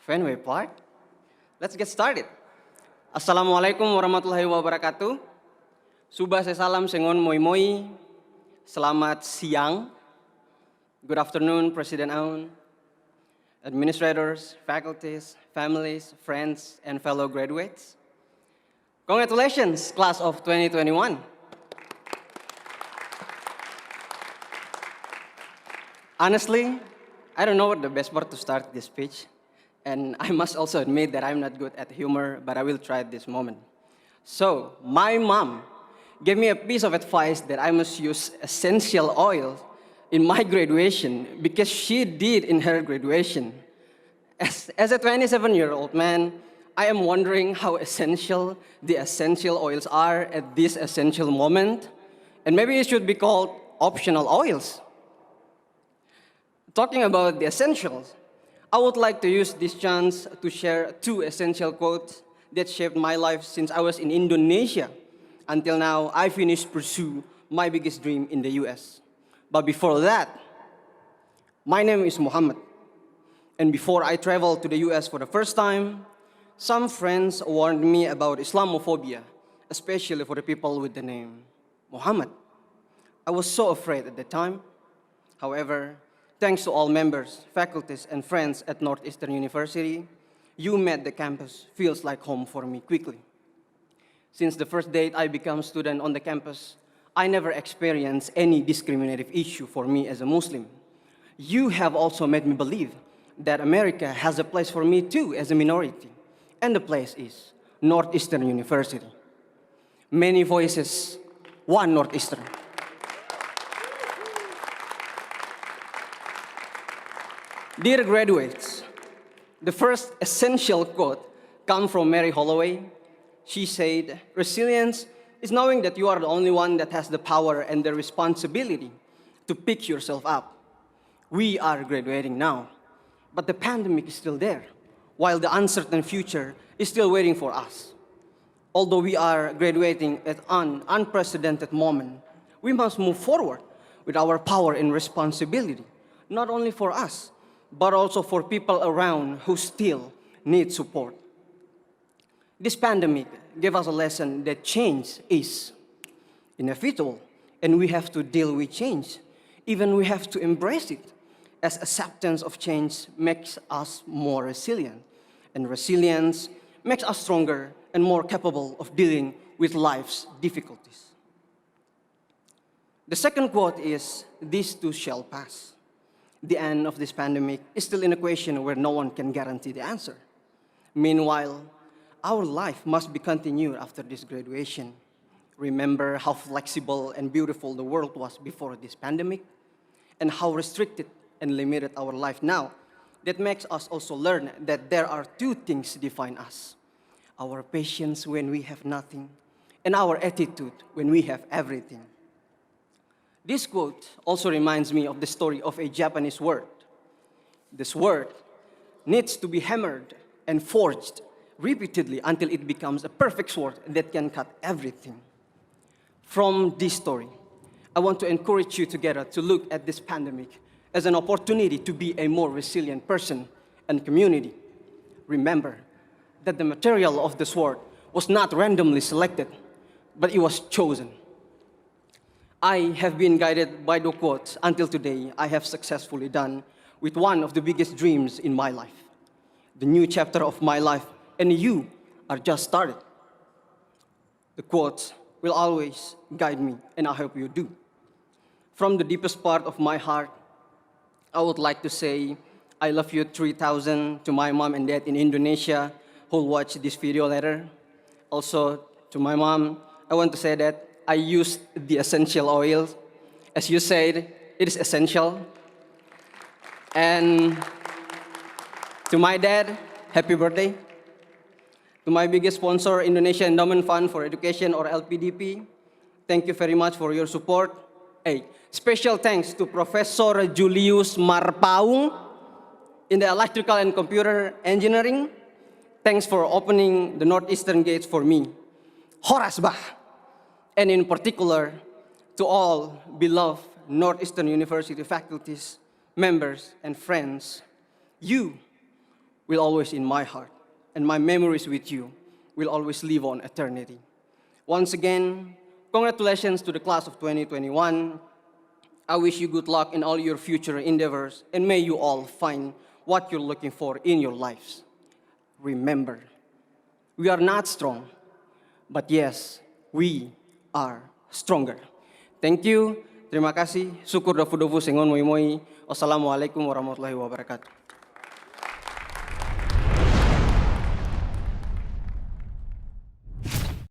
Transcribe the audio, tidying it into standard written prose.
Fenway Park. Let's get started. Assalamualaikum warahmatullahi wabarakatuh. Subah salam sengon moi moi. Selamat siang. Good afternoon, President Aun, administrators, faculties, families, friends, and fellow graduates. Congratulations, class of 2021. Honestly, I don't know what the best part to start this speech, and I must also admit that I'm not good at humor, but I will try this moment. So, my mom gave me a piece of advice that I must use essential oil in my graduation because she did in her graduation. As a 27-year-old man, I am wondering how essential the essential oils are at this essential moment, and maybe it should be called optional oils. Talking about the essentials, I would like to use this chance to share two essential quotes that shaped my life since I was in Indonesia until now I finished pursue my biggest dream in the US. But before that, my name is Muhammad. And before I traveled to the US for the first time, some friends warned me about Islamophobia, especially for the people with the name Muhammad. I was so afraid at the time. However, thanks to all members, faculties, and friends at Northeastern University, you made the campus feels like home for me quickly. Since the first day I became a student on the campus, I never experienced any discriminative issue for me as a Muslim. You have also made me believe that America has a place for me too as a minority, and the place is Northeastern University. Many voices, one Northeastern. Dear graduates, the first essential quote comes from Mary Holloway. She said, "Resilience is knowing that you are the only one that has the power and the responsibility to pick yourself up." We are graduating now, but the pandemic is still there, while the uncertain future is still waiting for us. Although we are graduating at an unprecedented moment, we must move forward with our power and responsibility, not only for us, but also for people around who still need support. This pandemic gave us a lesson that change is inevitable, and we have to deal with change. Even we have to embrace it, as acceptance of change makes us more resilient, and resilience makes us stronger and more capable of dealing with life's difficulties. The second quote is, "This too shall pass." The end of this pandemic is still an equation where no one can guarantee the answer. Meanwhile, our life must be continued after this graduation. Remember how flexible and beautiful the world was before this pandemic, and how restricted and limited our life now. That makes us also learn that there are two things define us: our patience when we have nothing, and our attitude when we have everything. This quote also reminds me of the story of a Japanese sword. The sword needs to be hammered and forged repeatedly until it becomes a perfect sword that can cut everything. From this story, I want to encourage you together to look at this pandemic as an opportunity to be a more resilient person and community. Remember that the material of the sword was not randomly selected, but it was chosen. I have been guided by the quotes until today I have successfully done with one of the biggest dreams in my life. The new chapter of my life, and you are just started. The quotes will always guide me, and I hope you do. From the deepest part of my heart, I would like to say I love you 3,000 to my mom and dad in Indonesia who will watch this video later. Also, to my mom, I want to say that I used the essential oil. As you said, it is essential. And to my dad, happy birthday. To my biggest sponsor, Indonesia Endowment Fund for Education, or LPDP, thank you very much for your support. Hey, special thanks to Professor Julius Marpaung in the Electrical and Computer Engineering. Thanks for opening the Northeastern gates for me. Horas bah! And in particular, to all beloved Northeastern University faculties, members, and friends, you will always in my heart, and my memories with you will always live on eternity. Once again, congratulations to the class of 2021. I wish you good luck in all your future endeavors, and may you all find what you're looking for in your lives. Remember, we are not strong, but yes, we are stronger. Thank you, terima kasih, syukur dafu-dafu sengon moi-moi. Wassalamualaikum warahmatullahi wabarakatuh.